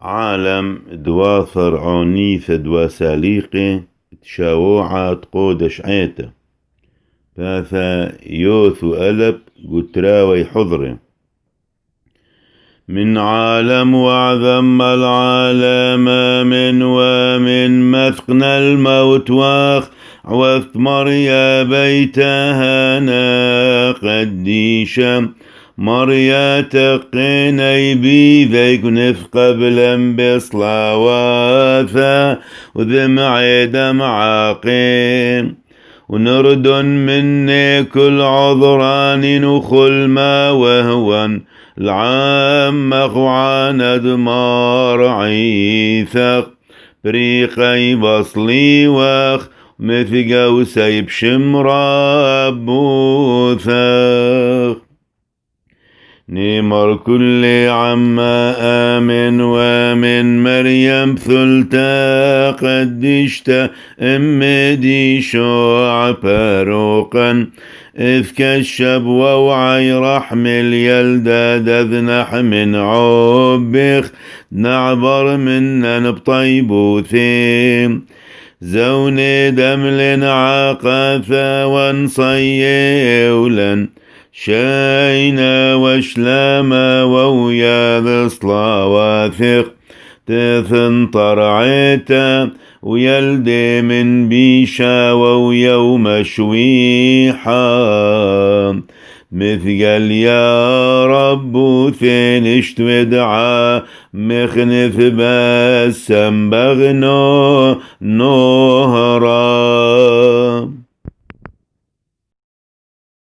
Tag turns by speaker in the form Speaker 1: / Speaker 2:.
Speaker 1: عالم دوا فرعوني فدوا ساليقي تشاوعات قودش عيته فاثا يوثو ألب قتراوي حضري من عالم وعظم العالم من ومن مثقن الموت واخ وثمر يا بيتها قديشا مريا تقيني بي ذيك نف قبلا بصلاواثا وذمع دمع قين ونرد مني كل عذران نخل ما وهو العام مخوعان دمار عيثق بريقي بصلي واخ مثقا وسيب شمرا بوثق نيمر كل عما آمن ومن مريم ثلتا قدشت أمدي شوع باروقا إذ كشب ووعي رحم اليلدى دذنح من عبخ نعبر منا بطيبوثيم زوني دمل عاقثا ونصيولا شينا وشلاما وويا بصلا واثق تثن طرعيتا ويلدي من بيشا ويوم شويحا مثقل يا رب ثنشت ودعا مخنث بسم بغنو نهرا